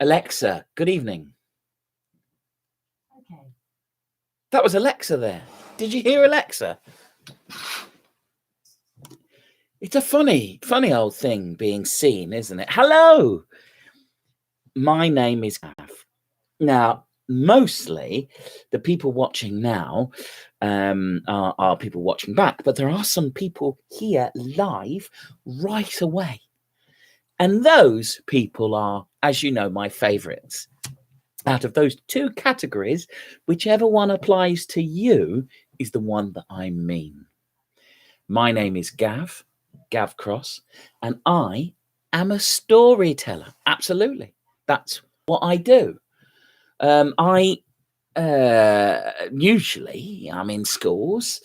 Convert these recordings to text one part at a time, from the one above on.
Alexa, good evening. Okay. That was Alexa there. Did you hear Alexa? It's a funny old thing being seen, isn't it? Hello. My name is Gav. Now, mostly the people watching now are people watching back, but there are some people here live right away. And those people are, as you know, my favorites. Out of those two categories, whichever one applies to you is the one that I mean. My name is Gav Cross, and I am a storyteller. Absolutely. That's what I do. I usually I'm in schools,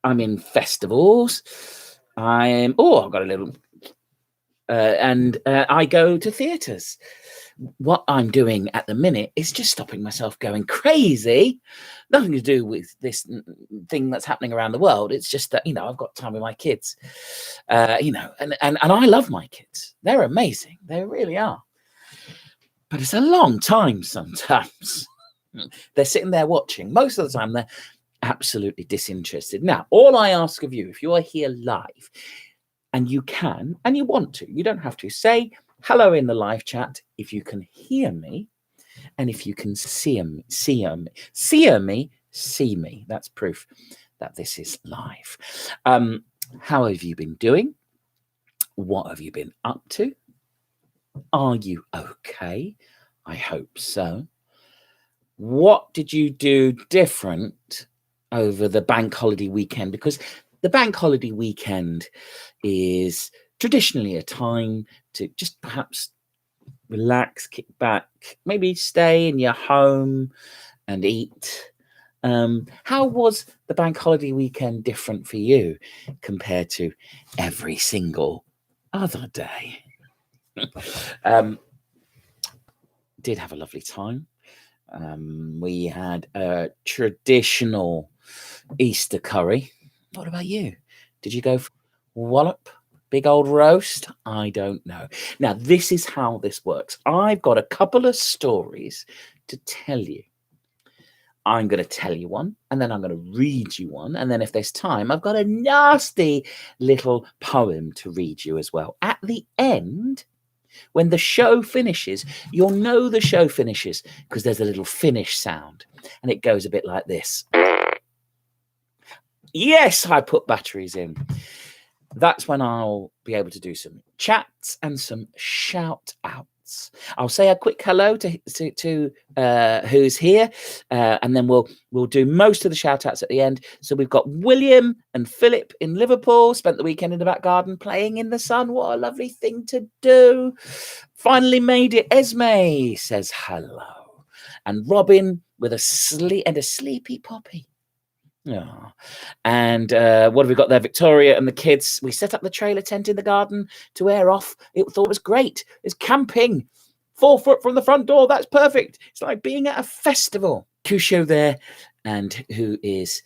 I'm in festivals, I've got a little and I go to theatres. What I'm doing at the minute is just stopping myself going crazy. Nothing to do with this thing that's happening around the world. It's just that, I've got time with my kids, and I love my kids. They're amazing. They really are. But it's a long time sometimes. They're sitting there watching. Most of the time, they're absolutely disinterested. Now, all I ask of you, if you are here live, and you can, and you want to, you don't have to, say hello in the live chat if you can hear me, and if you can see me. That's proof that this is live. How have you been doing? What have you been up to? Are you okay? I hope so. What did you do different over the bank holiday weekend? Because the bank holiday weekend is traditionally a time to just perhaps relax, kick back, maybe stay in your home and eat. How was the bank holiday weekend different for you compared to every single other day? Did have a lovely time. We had a traditional Easter curry. What about you? Did you go for wallop? Big old roast? I don't know. Now, this is how this works. I've got a couple of stories to tell you. I'm going to tell you one, and then I'm going to read you one. And then if there's time, I've got a nasty little poem to read you as well. At the end, when the show finishes, you'll know the show finishes because there's a little finish sound, and it goes a bit like this. Yes, I put batteries in. That's when I'll be able to do some chats and some shout outs. I'll say a quick hello to who's here, and then we'll do most of the shout outs at the end. So we've got William and Philip in Liverpool, spent the weekend in the back garden playing in the sun. What a lovely thing to do. Finally made it. Esme says hello. And Robin with a sleepy Poppy. Oh. And what have we got there? Victoria and the kids. We set up the trailer tent in the garden to air off. It thought it was great. It's camping. 4 foot from the front door. That's perfect. It's like being at a festival. Kusho there, and who is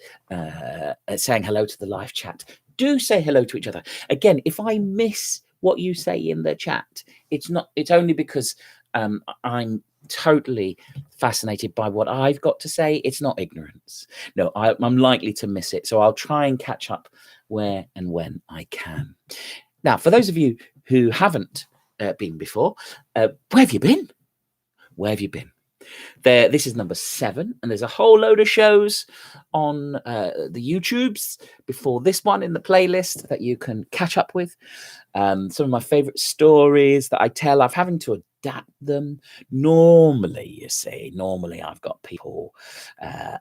saying hello to the live chat. Do say hello to each other. Again, if I miss what you say in the chat, it's only because I'm totally fascinated by what I've got to say. It's not ignorance. No, I'm likely to miss it. So I'll try and catch up where and when I can. Now, for those of you who haven't been before, where have you been? Where have you been? This is number 7, and there's a whole load of shows on the YouTubes before this one in the playlist that you can catch up with. Some of my favorite stories that I tell, I'm having to adapt them. Normally I've got people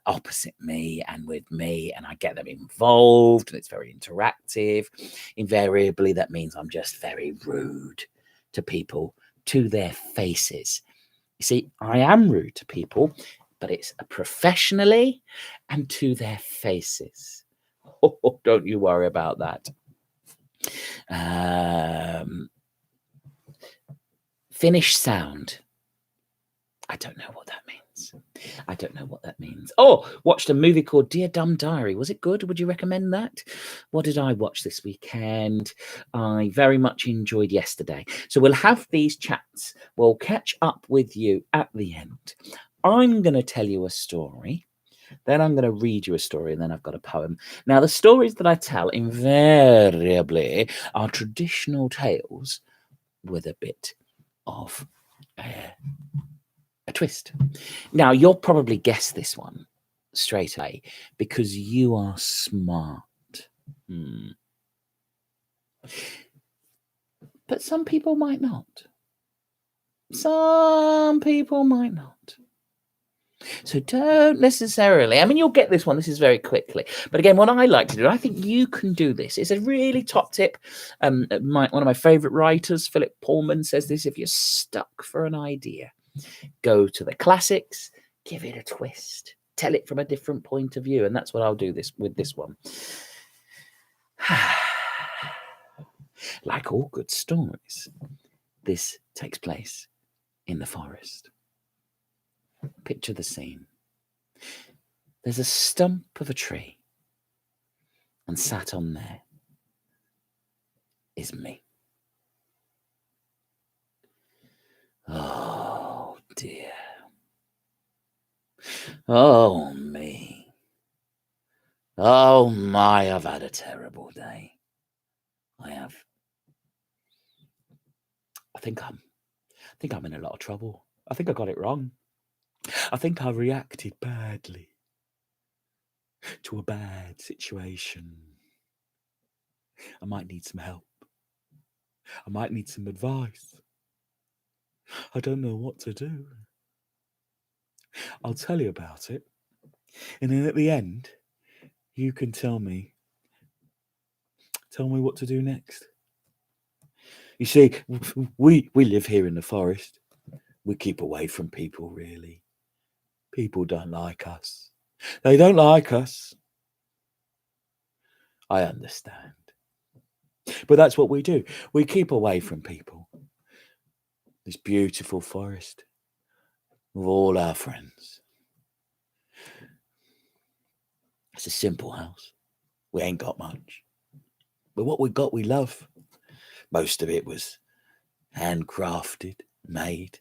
opposite me and with me, and I get them involved, and it's very interactive. Invariably, that means I'm just very rude to people, to their faces. You see, I am rude to people, but it's professionally and to their faces. Oh, don't you worry about that. Finish sound. I don't know what that means. I don't know what that means. Oh, watched a movie called Dear Dumb Diary. Was it good? Would you recommend that? What did I watch this weekend? I very much enjoyed yesterday. So we'll have these chats. We'll catch up with you at the end. I'm going to tell you a story. Then I'm going to read you a story, and then I've got a poem. Now, the stories that I tell invariably are traditional tales with a bit of a twist. Now, you'll probably guess this one straight away because you are smart. But some people might not. Some people might not. So don't necessarily, I mean, you'll get this one. This is very quickly. But again, what I like to do, I think you can do this. It's a really top tip. One of my favorite writers, Philip Pullman, says this: if you're stuck for an idea, go to the classics, give it a twist, tell it from a different point of view. And that's what I'll do with this one. Like all good stories, this takes place in the forest. Picture the scene. There's a stump of a tree, and sat on there is me. Oh dear. Oh me. Oh my, I've had a terrible day. I have. I think I'm in a lot of trouble. I think I got it wrong. I think I reacted badly to a bad situation. I might need some help. I might need some advice. I don't know what to do. I'll tell you about it. And then at the end, you can tell me what to do next. You see, we live here in the forest. We keep away from people, really. People don't like us. They don't like us. I understand. But that's what we do. We keep away from people. This beautiful forest with all our friends. It's a simple house. We ain't got much. But what we got, we love. Most of it was handcrafted, made.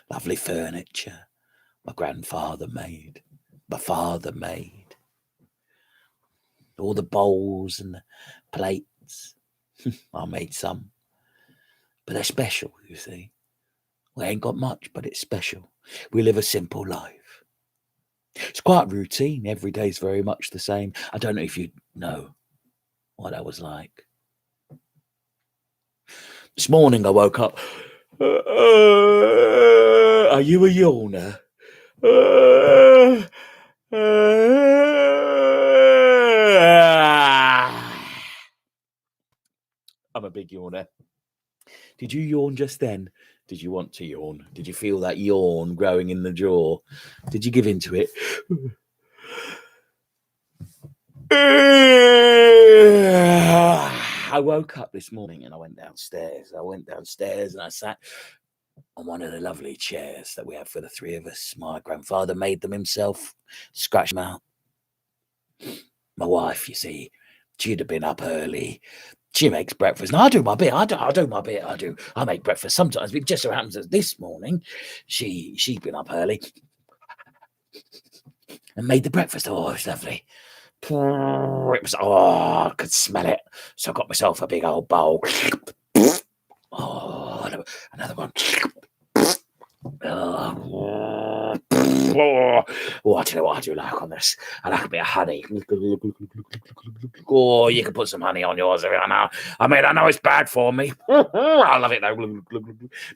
Lovely furniture. My grandfather made. My father made. All the bowls and the plates. I made some. But they're special, you see. We ain't got much, but it's special. We live a simple life. It's quite routine. Every day's very much the same. I don't know if you know what that was like. This morning I woke up. Are you a yawner? I'm a big yawner. Did you yawn just then? Did you want to yawn? Did you feel that yawn growing in the jaw? Did you give in to it? I woke up this morning and I went downstairs. And I sat on one of the lovely chairs that we have for the three of us. My grandfather made them himself, scratched them out. My wife, you see, she'd have been up early. She makes breakfast. And I do my bit. I make breakfast sometimes. It just so happens that this morning she'd been up early and made the breakfast. Oh, it was lovely. I could smell it. So I got myself a big old bowl. Oh, another one. Oh, I tell you what I do like on this. I like a bit of honey. Oh, you can put some honey on yours if you know. I mean, I know it's bad for me. I love it though.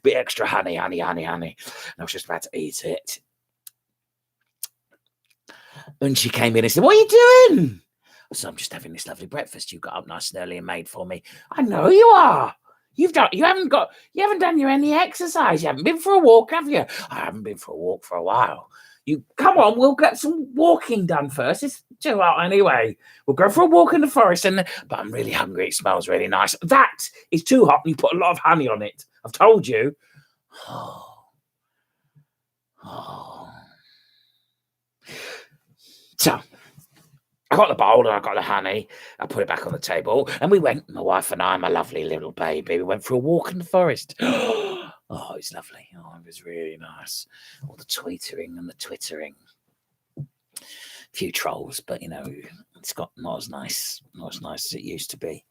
Bit extra honey. And I was just about to eat it. And she came in and said, "What are you doing?" So I'm just having this lovely breakfast you got up nice and early and made for me. I know you are. You haven't done any exercise. You haven't been for a walk, have you? I haven't been for a walk for a while. You come on, we'll get some walking done first. It's too hot anyway. We'll go for a walk in the forest, but I'm really hungry. It smells really nice. That is too hot, and you put a lot of honey on it. I've told you. Oh. got the bowl and I got the honey. I put it back on the table and we went, my wife and I, my lovely little baby, we went for a walk in the forest. Oh, it's lovely. Oh, it was really nice. All the tweetering and the twittering. A few trolls, but you know, it's got not as nice as it used to be.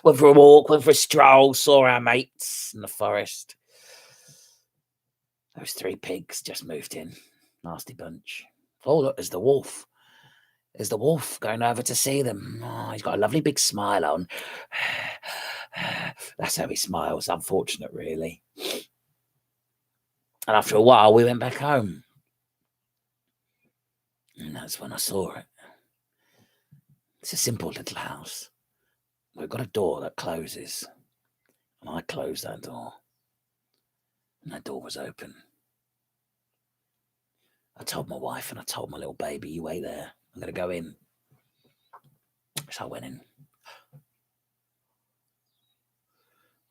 Went for a walk, went for a stroll, saw our mates in the forest. Those 3 pigs just moved in. Nasty bunch. Oh, look, there's the wolf. There's the wolf going over to see them. Oh, he's got a lovely big smile on. That's how he smiles. Unfortunate, really. And after a while, we went back home. And that's when I saw it. It's a simple little house. We've got a door that closes. And I closed that door. And that door was open. I told my wife and I told my little baby, you wait there. I'm going to go in. So I went in.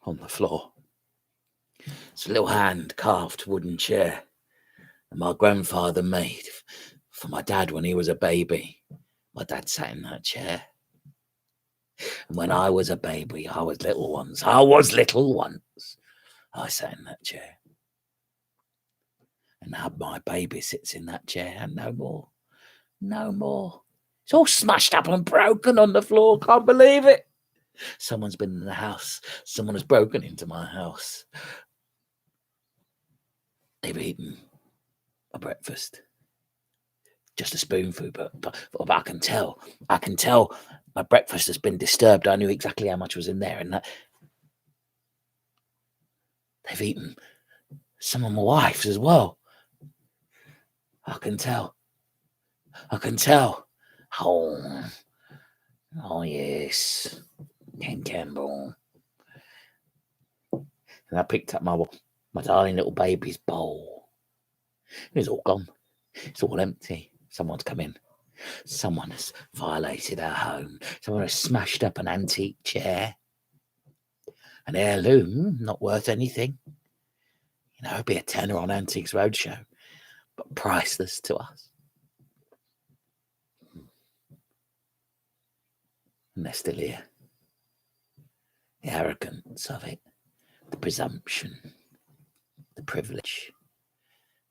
On the floor. It's a little hand-carved wooden chair that my grandfather made for my dad when he was a baby. My dad sat in that chair. And when I was a baby, I was little once. I sat in that chair. And now my baby sits in that chair and no more. No more. It's all smashed up and broken on the floor. Can't believe it. Someone's been in the house. Someone has broken into my house. They've eaten a breakfast. Just a spoonful, but I can tell. I can tell my breakfast has been disturbed. I knew exactly how much was in there, and that they've eaten some of my wife's as well. I can tell. I can tell. Oh yes, Ken Campbell. And I picked up my darling little baby's bowl. It's all gone. It's all empty. Someone's come in. Someone has violated our home. Someone has smashed up an antique chair. An heirloom, not worth anything. You know, it'd be a tenner on Antiques Roadshow, but priceless to us. And they're still here. The arrogance of it, the presumption, the privilege.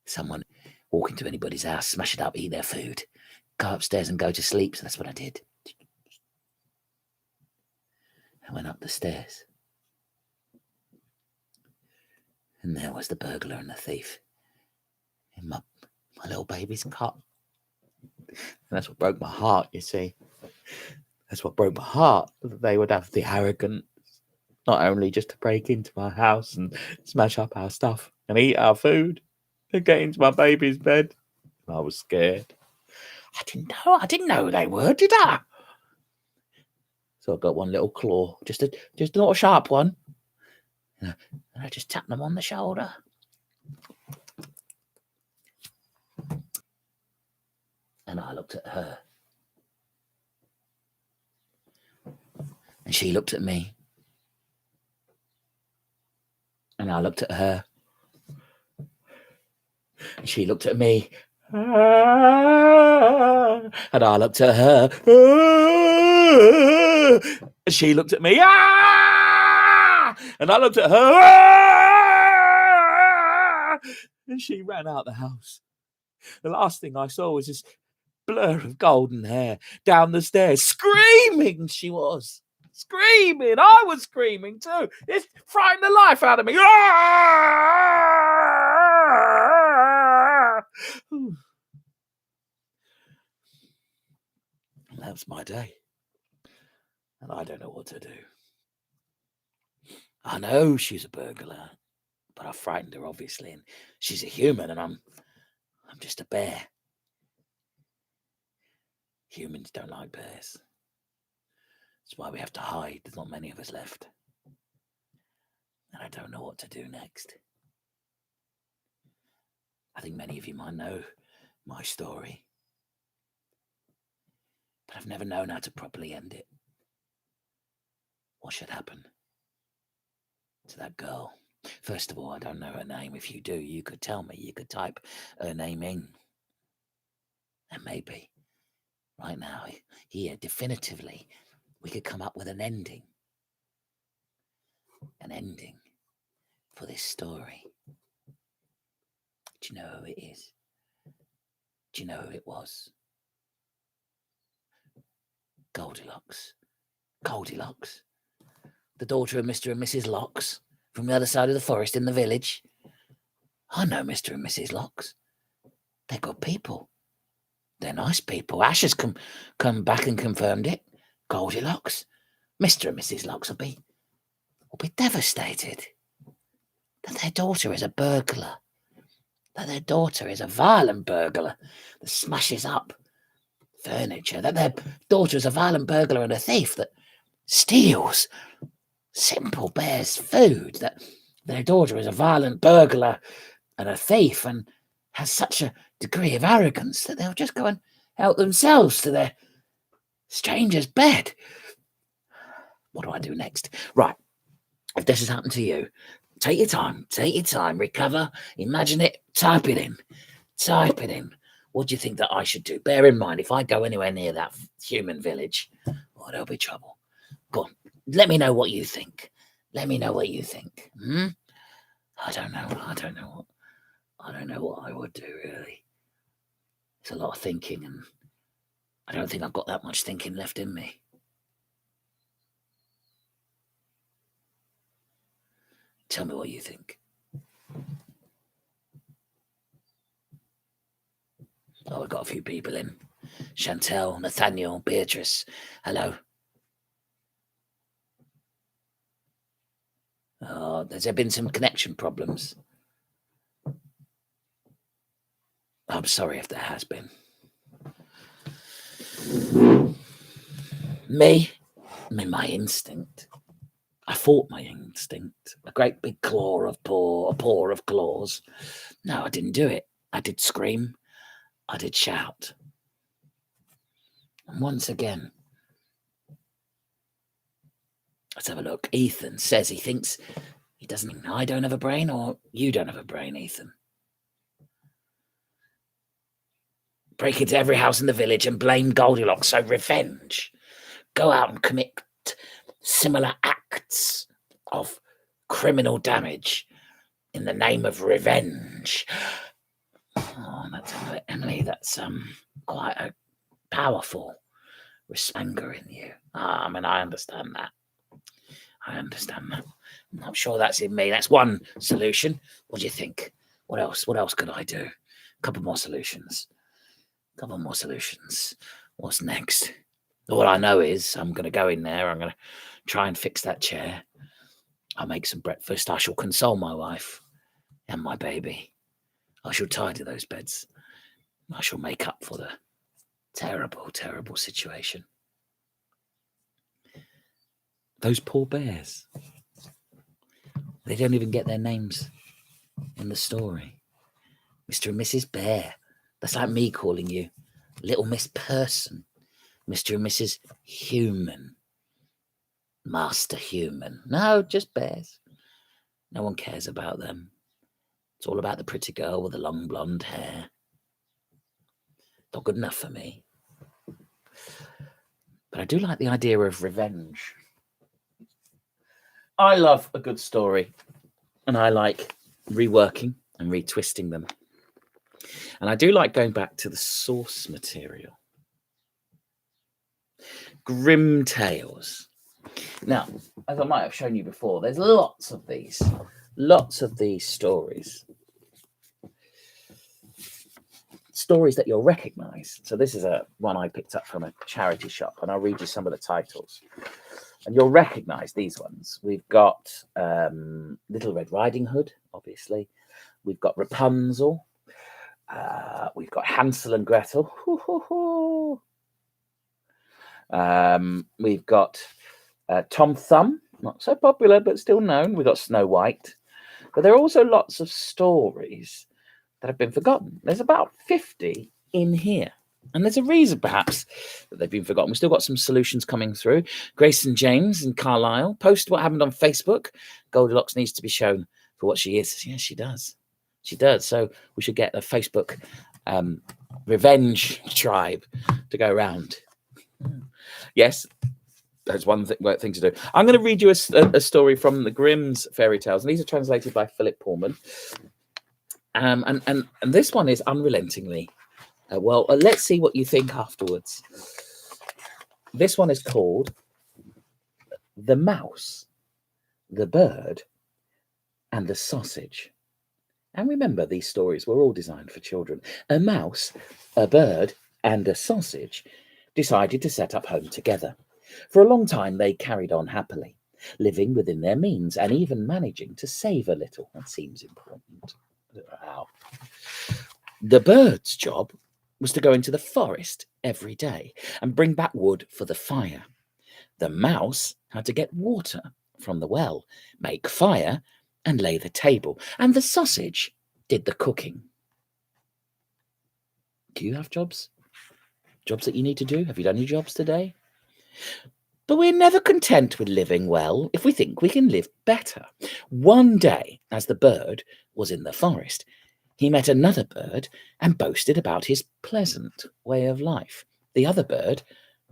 Someone walk into anybody's house, smash it up, eat their food, go upstairs and go to sleep. So that's what I did. I went up the stairs. And there was the burglar and the thief in my little baby's cot. And that's what broke my heart, you see. That's what broke my heart, that they would have the arrogance, not only just to break into my house and smash up our stuff and eat our food and get into my baby's bed. I was scared. I didn't know they were, did I? So I got one little claw, just a little sharp one. And I just tapped them on the shoulder. And I looked at her. And she looked at me. And I looked at her. And she looked at me. And I looked at her. And she looked at me. And I looked at her. And she ran out the house. The last thing I saw was this blur of golden hair down the stairs. Screaming she was. Screaming. I was screaming too. It frightened the life out of me. And that was my day. And I don't know what to do. I know she's a burglar, but I frightened her, obviously, and she's a human, and I'm just a bear. Humans don't like bears. That's why we have to hide. There's not many of us left. And I don't know what to do next. I think many of you might know my story, but I've never known how to properly end it. What should happen to that girl? First of all, I don't know her name. If you do, you could tell me. You could type her name in. And maybe right now, here, definitively, we could come up with an ending for this story. Do you know who it is? Do you know who it was? Goldilocks. Goldilocks, the daughter of Mr. and Mrs. Locks from the other side of the forest in the village. I know Mr. and Mrs. Locks. They're good people. They're nice people. Ash has come back and confirmed it. Goldilocks, Mr. and Mrs. Locks will be devastated that their daughter is a burglar. That their daughter is a violent burglar that smashes up furniture. That their daughter is a violent burglar and a thief that steals simple bears' food. That their daughter is a violent burglar and a thief and has such a degree of arrogance that they'll just go and help themselves to their stranger's bed. What do I do next? Right. If this has happened to you, take your time, recover, imagine it, type it in. What do you think that I should do? Bear in mind, if I go anywhere near that human village, there'll be trouble. Go on, let me know what you think. I don't know what I would do, really. It's a lot of thinking, and I don't think I've got that much thinking left in me. Tell me what you think. Oh, we've got a few people in. Chantel, Nathaniel, Beatrice. Hello. Oh, has there been some connection problems? I'm sorry if there has been. Me, my instinct. I fought my instinct. A great big paw of claws. No, I didn't do it. I did scream. I did shout. And once again, let's have a look. Ethan says he thinks he doesn't. I don't have a brain, or you don't have a brain, Ethan. Break into every house in the village and blame Goldilocks. So revenge. Go out and commit similar acts of criminal damage in the name of revenge. Oh, that's Emily. That's quite a powerful anger in you. I understand that. I'm not sure that's in me. That's one solution. What do you think? What else? What else could I do? A couple more solutions. What's next? All I know is I'm going to go in there. I'm going to try and fix that chair. I'll make some breakfast. I shall console my wife and my baby. I shall tidy those beds. I shall make up for the terrible, terrible situation. Those poor bears. They don't even get their names in the story. Mr. and Mrs. Bear. That's like me calling you Little Miss Person. Mr. and Mrs. Human. Master Human. No, just bears. No one cares about them. It's all about the pretty girl with the long blonde hair. Not good enough for me. But I do like the idea of revenge. I love a good story, and I like reworking and retwisting them. And I do like going back to the source material. Grimm Tales. Now, as I might have shown you before, there's lots of these stories. Stories that you'll recognize. So this is one I picked up from a charity shop, and I'll read you some of the titles. And you'll recognize these ones. We've got Little Red Riding Hood, obviously. We've got Rapunzel. We've got Hansel and Gretel. We've got Tom Thumb, not so popular, but still known. We've got Snow White. But there are also lots of stories that have been forgotten. There's about 50 in here. And there's a reason, perhaps, that they've been forgotten. We've still got some solutions coming through. Grace and James in Carlisle post what happened on Facebook. Goldilocks needs to be shown for what she is. Yes, she does. So we should get a Facebook revenge tribe to go round. Yes, that's one thing to do. I'm going to read you a story from the Grimm's fairy tales, and these are translated by Philip Pullman. And this one is unrelentingly. Let's see what you think afterwards. This one is called The Mouse, the Bird, and the Sausage. And remember, these stories were all designed for children. A mouse, a bird, and a sausage decided to set up home together. For a long time, they carried on happily, living within their means and even managing to save a little. That seems important. Wow. The bird's job was to go into the forest every day and bring back wood for the fire. The mouse had to get water from the well, make fire, and lay the table. And the sausage did the cooking. Do you have jobs? Jobs that you need to do? Have you done your jobs today? But we're never content with living well if we think we can live better. One day, as the bird was in the forest, he met another bird and boasted about his pleasant way of life. The other bird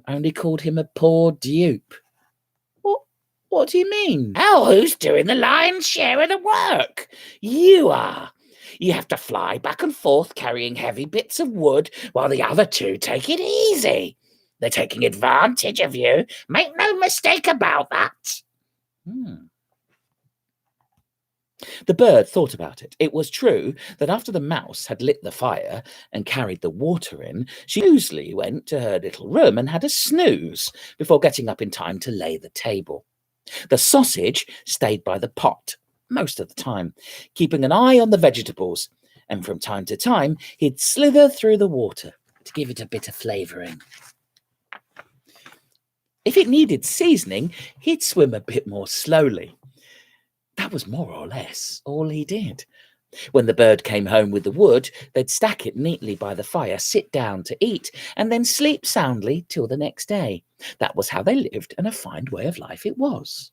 only called him a poor dupe. What do you mean? Oh, who's doing the lion's share of the work? You are. You have to fly back and forth carrying heavy bits of wood while the other two take it easy. They're taking advantage of you. Make no mistake about that. The bird thought about it. It was true that after the mouse had lit the fire and carried the water in, she usually went to her little room and had a snooze before getting up in time to lay the table. The sausage stayed by the pot most of the time, keeping an eye on the vegetables, and from time to time he'd slither through the water to give it a bit of flavouring. If it needed seasoning, he'd swim a bit more slowly. That was more or less all he did. When the bird came home with the wood, they'd stack it neatly by the fire, sit down to eat, and then sleep soundly till the next day. That was how they lived, and a fine way of life it was.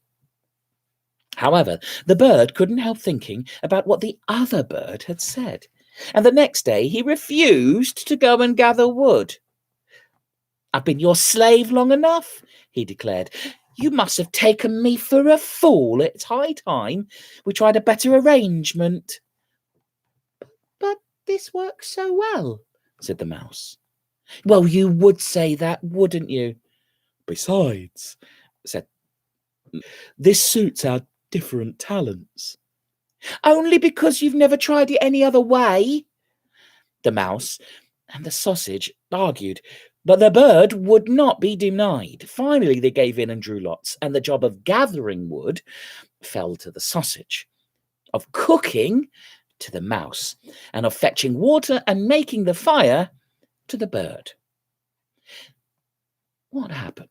However, the bird couldn't help thinking about what the other bird had said, and the next day he refused to go and gather wood. I've been your slave long enough, he declared. You must have taken me for a fool. It's high time we tried a better arrangement. But this works so well, said the mouse. Well, you would say that, wouldn't you? Besides, said, this suits our different talents. Only because you've never tried it any other way? The mouse and the sausage argued, but the bird would not be denied. Finally, they gave in and drew lots, and the job of gathering wood fell to the sausage, of cooking to the mouse, and of fetching water and making the fire to the bird. What happened?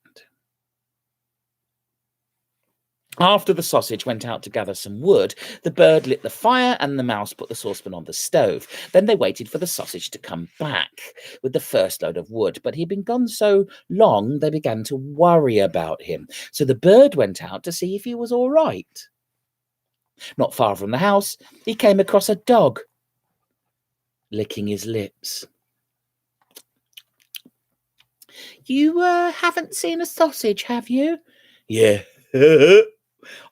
After the sausage went out to gather some wood, the bird lit the fire and the mouse put the saucepan on the stove. Then they waited for the sausage to come back with the first load of wood, but he'd been gone so long they began to worry about him. So the bird went out to see if he was all right. Not far from the house, he came across a dog, licking his lips. You haven't seen a sausage, have you? Yeah.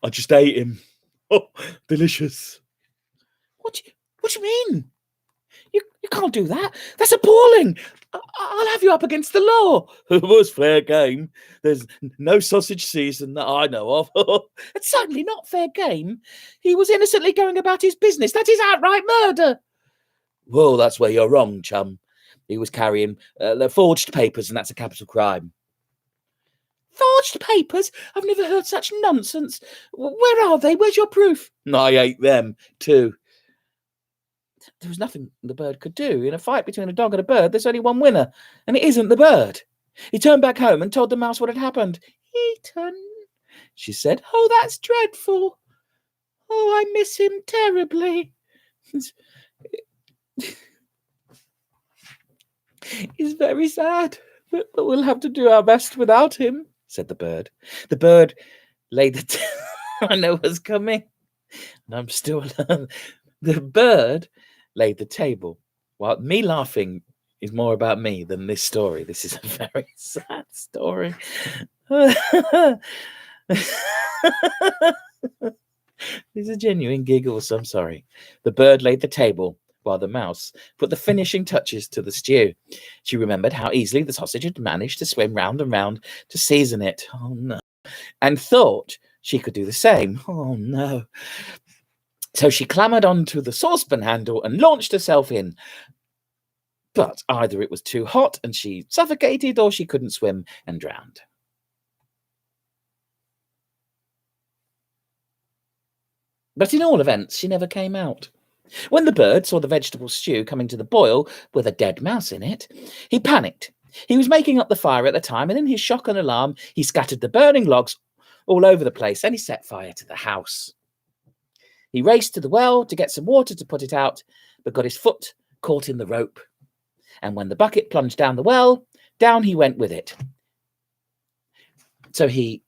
I just ate him. Oh, delicious. What do you mean? You can't do that. That's appalling. I'll have you up against the law. It was fair game. There's no sausage season that I know of. It's certainly not fair game. He was innocently going about his business. That is outright murder. Well, that's where you're wrong, chum. He was carrying the forged papers, and that's a capital crime. Forged papers? I've never heard such nonsense. Where are they? Where's your proof? I ate them too. There was nothing the bird could do. In a fight between a dog and a bird, there's only one winner, and it isn't the bird. He turned back home and told the mouse what had happened. Eaten, she said. Oh, that's dreadful. Oh, I miss him terribly. He's very sad, but we'll have to do our best without him, said the bird. The bird laid the I know what's coming, and I'm still alone. The bird laid the table, Well, me laughing is more about me than this story. This is a very sad story. These are genuine giggles. I'm sorry. The bird laid the table while the mouse put the finishing touches to the stew. She remembered how easily the sausage had managed to swim round and round to season it. Oh, no. And thought she could do the same. Oh, no. So she clambered onto the saucepan handle and launched herself in. But either it was too hot and she suffocated, or she couldn't swim and drowned. But in all events, she never came out. When the bird saw the vegetable stew coming to the boil with a dead mouse in it, he panicked. He was making up the fire at the time, and in his shock and alarm, he scattered the burning logs all over the place, and he set fire to the house. He raced to the well to get some water to put it out, but got his foot caught in the rope. And when the bucket plunged down the well, down he went with it. So that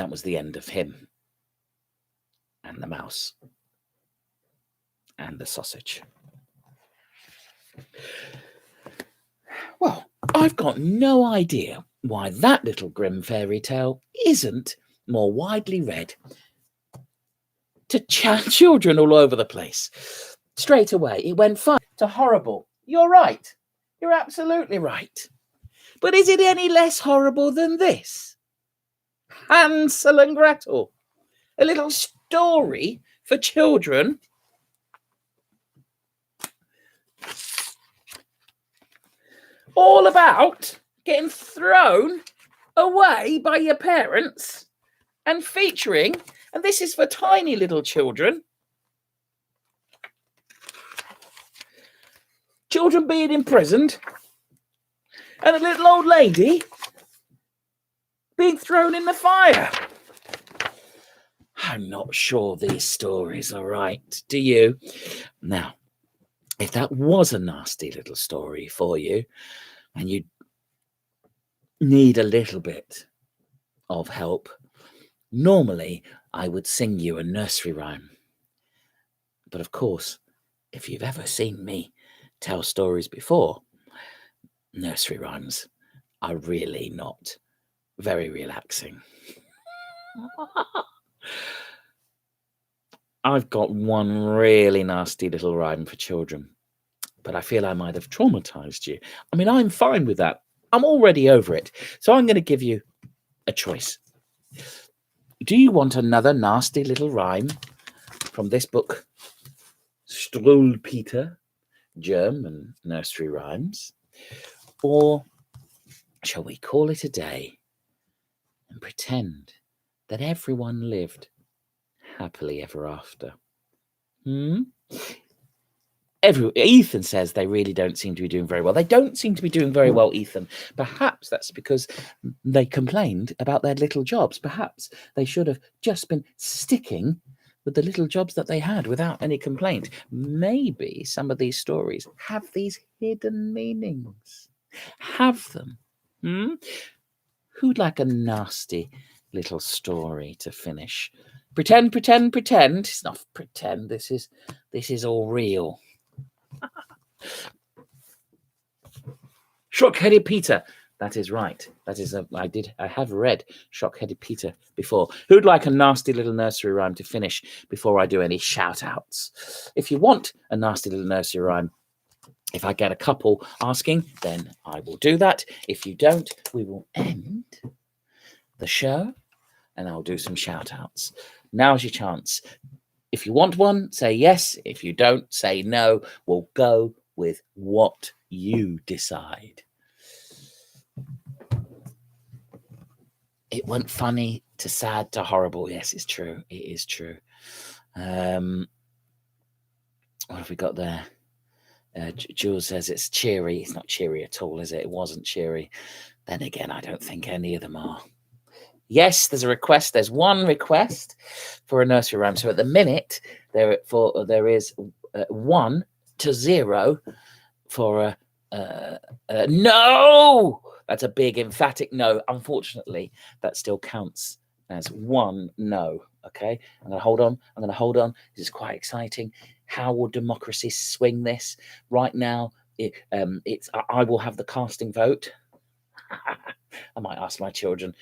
was the end of him and the mouse and the sausage. Well, I've got no idea why that little Grimm fairy tale isn't more widely read to children all over the place. Straight away, it went fun to horrible. You're right. You're absolutely right. But is it any less horrible than this? Hansel and Gretel. A little story for children. All about getting thrown away by your parents and featuring, and this is for tiny little children, children being imprisoned, and a little old lady being thrown in the fire. I'm not sure these stories are right. Do you? Now, if that was a nasty little story for you, and you need a little bit of help, normally I would sing you a nursery rhyme. But of course, if you've ever seen me tell stories before, nursery rhymes are really not very relaxing. I've got one really nasty little rhyme for children, but I feel I might have traumatized you. I mean, I'm fine with that. I'm already over it. So I'm going to give you a choice. Do you want another nasty little rhyme from this book, Storyteller, German Nursery Rhymes? Or shall we call it a day and pretend that everyone lived happily ever after? Ethan says they really don't seem to be doing very well. They don't seem to be doing very well, Ethan. Perhaps that's because they complained about their little jobs. Perhaps they should have just been sticking with the little jobs that they had without any complaint. Maybe some of these stories have these hidden meanings. Have them. Who'd like a nasty little story to finish? Pretend. It's not pretend. This is all real. Shock-headed Peter. That is right. That is I have read Shock-headed Peter before. Who'd like a nasty little nursery rhyme to finish before I do any shout-outs? If you want a nasty little nursery rhyme, if I get a couple asking, then I will do that. If you don't, we will end the show and I'll do some shout-outs. Now's your chance. If you want one, say yes. If you don't, say no. We'll go with what you decide. It went funny to sad to horrible. Yes, it's true. It is true. What have we got there? Jules says it's cheery. It's not cheery at all, is it? It wasn't cheery. Then again, I don't think any of them are. Yes, there's a request. There's one request for a nursery rhyme. So at the minute, there is 1-0 for a no. That's a big emphatic no. Unfortunately, that still counts as one no. Okay, I'm going to hold on. I'm going to hold on. This is quite exciting. How will democracy swing this? Right now, I will have the casting vote. I might ask my children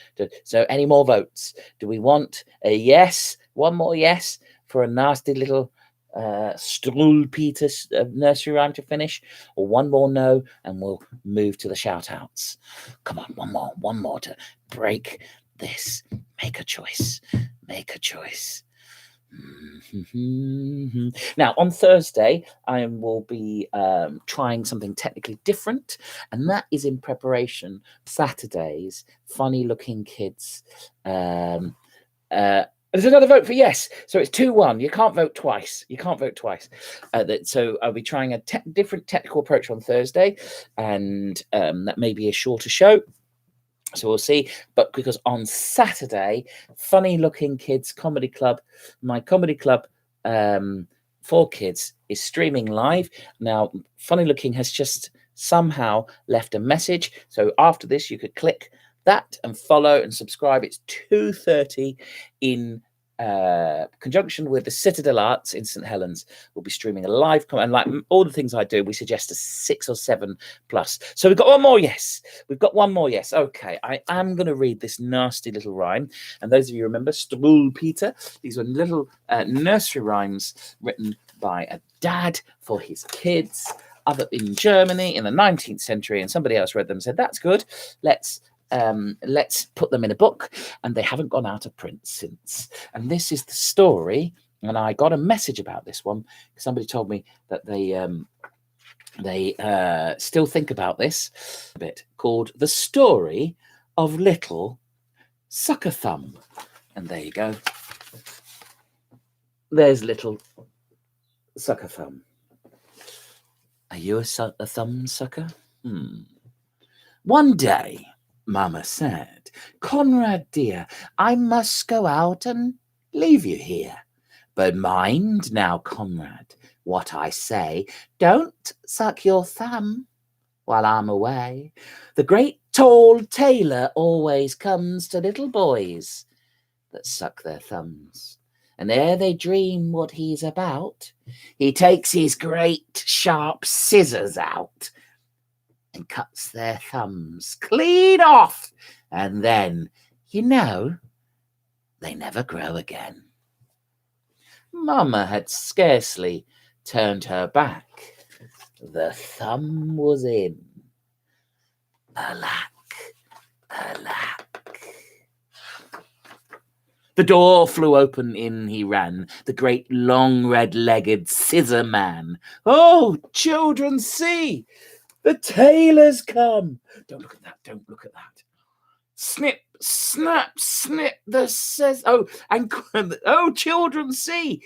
so any more votes? Do we want a yes? One more yes for a nasty little Struwelpeter nursery rhyme to finish, or one more no, and we'll move to the shout outs. Come on, one more to break this. Make a choice. Make a choice. Now, on Thursday, I will be trying something technically different, and that is in preparation Saturday's Funny Looking Kids. There's another vote for yes, so it's 2-1. You can't vote twice. So I'll be trying a different technical approach on Thursday, and that may be a shorter show. So we'll see. But because on Saturday, Funny Looking Kids Comedy Club, my comedy club for kids, is streaming live. Now, Funny Looking has just somehow left a message. So after this, you could click that and follow and subscribe. It's 2:30 in conjunction with the Citadel Arts in St Helens. We'll be streaming a live and like all the things I do, we suggest a 6 or 7 plus. So we've got one more yes. Okay, I am going to read this nasty little rhyme, and those of you remember Struwelpeter, these were little nursery rhymes written by a dad for his kids up in Germany in the 19th century, and somebody else read them and said, that's good, let's put them in a book, and they haven't gone out of print since. And this is the story, and I got a message about this one. Somebody told me that they still think about this a bit, called The Story of Little Sucker Thumb. And there you go. There's Little Sucker Thumb. Are you a thumb sucker? One day, Mama said, Conrad dear, I must go out and leave you here. But mind now, Conrad, what I say, don't suck your thumb while I'm away. The great tall tailor always comes to little boys that suck their thumbs. And ere they dream what he's about, he takes his great sharp scissors out and cuts their thumbs clean off, and then, you know, they never grow again. Mama had scarcely turned her back. The thumb was in. Alack, alack. The door flew open, in he ran, the great long red-legged scissor man. Oh, children, see! The tailor's come. Don't look at that. Don't look at that. Snip, snap, snip. The says. Oh, children, see.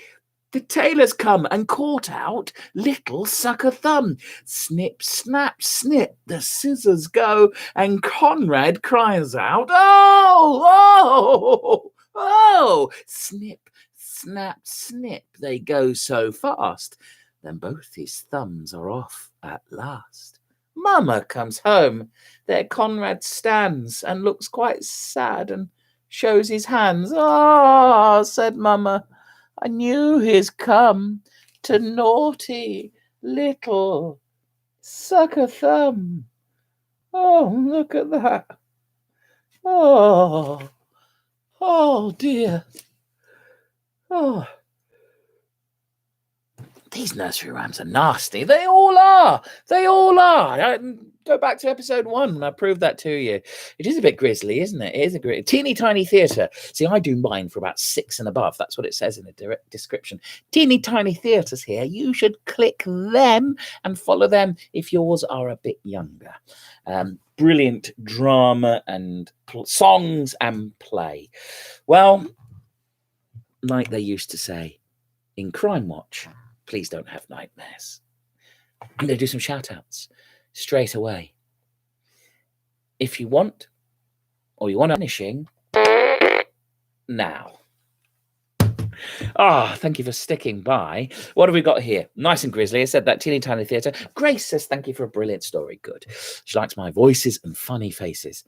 The tailor's come and caught out little sucker thumb. Snip, snap, snip. The scissors go, and Conrad cries out, "Oh, oh, oh!" Snip, snap, snip. They go so fast. Then both his thumbs are off at last. Mama comes home. There Conrad stands and looks quite sad and shows his hands. "Ah," said Mama, "I knew he's come to naughty little sucker thumb. Oh, look at that. Oh, oh dear. Oh. These nursery rhymes are nasty. They all are. Go back to episode 1 and I proved that to you. It is a bit grisly, isn't it? It is a teeny tiny theatre. See, I do mine for about 6 and above. That's what it says in the direct description. Teeny tiny theatres here. You should click them and follow them if yours are a bit younger. Brilliant drama and songs and play. Well, like they used to say in Crime Watch, please don't have nightmares. I'm going to do some shout-outs straight away. If you want, or you want a finishing, now. Thank you for sticking by. What have we got here? Nice and grisly. I said that, teeny tiny theatre. Grace says, thank you for a brilliant story. Good. She likes my voices and funny faces.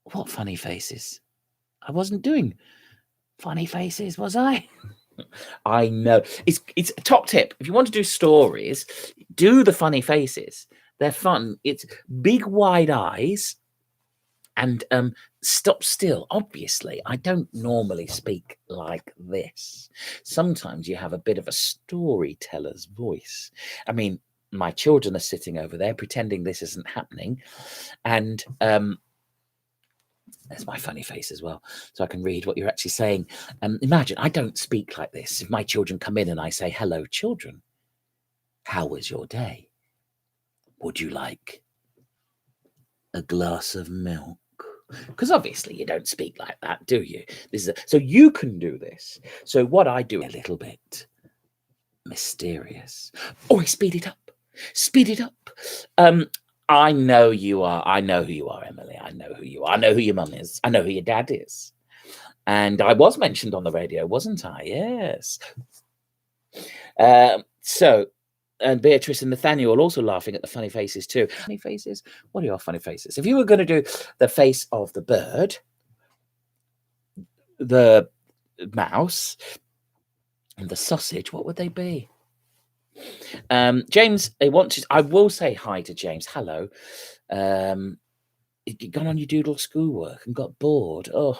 What funny faces? I wasn't doing funny faces, was I? I know. It's a top tip. If you want to do stories, do the funny faces. They're fun. It's big wide eyes and stop still. Obviously, I don't normally speak like this. Sometimes you have a bit of a storyteller's voice. I mean, my children are sitting over there pretending this isn't happening, and there's my funny face as well, so I can read what you're actually saying. Imagine I don't speak like this. If my children come in and I say, "Hello, children, how was your day? Would you like a glass of milk?" Because obviously you don't speak like that, do you? So you can do this. So what I do a little bit mysterious. Oh, I speed it up. Speed it up. I know you are. I know who you are, Emily. I know who you are. I know who your mum is. I know who your dad is. And I was mentioned on the radio, wasn't I? Yes. And Beatrice and Nathaniel also laughing at the funny faces too. Funny faces? What are your funny faces? If you were going to do the face of the bird, the mouse, and the sausage, what would they be? James, I will say hi to James. Hello. You gone on your doodle schoolwork and got bored. Oh,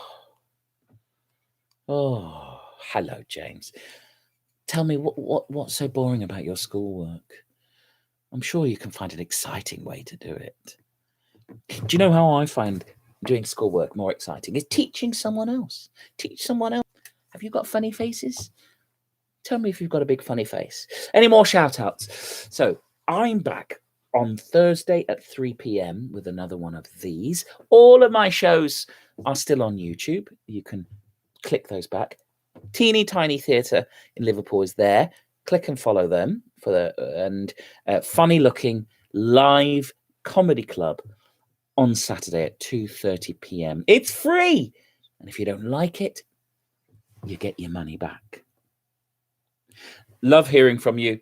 hello, James. Tell me what's so boring about your schoolwork? I'm sure you can find an exciting way to do it. Do you know how I find doing schoolwork more exciting? Is teaching someone else. Teach someone else. Have you got funny faces? Tell me if you've got a big funny face. Any more shout outs? So I'm back on Thursday at 3 p.m. with another one of these. All of my shows are still on YouTube. You can click those back. Teeny Tiny Theatre in Liverpool is there. Click and follow them and funny looking live comedy club on Saturday at 2:30 p.m. It's free, and if you don't like it, you get your money back. Love hearing from you.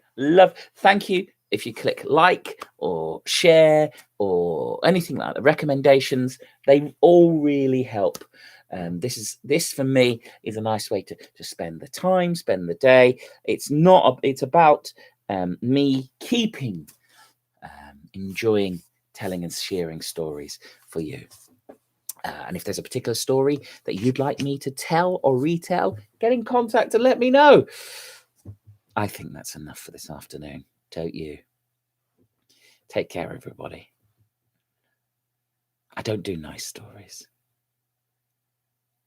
Thank you if you click like or share or anything like that. Recommendations, they all really help. This for me is a nice way to spend the time, spend the day. It's about me keeping enjoying telling and sharing stories for you. And if there's a particular story that you'd like me to tell or retell, get in contact and let me know. I think that's enough for this afternoon, don't you? Take care, everybody. I don't do nice stories.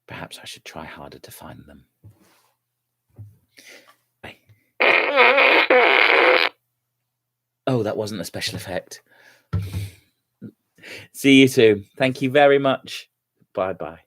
Perhaps I should try harder to find them. Bye. Oh, that wasn't a special effect. See you soon. Thank you very much. Bye-bye.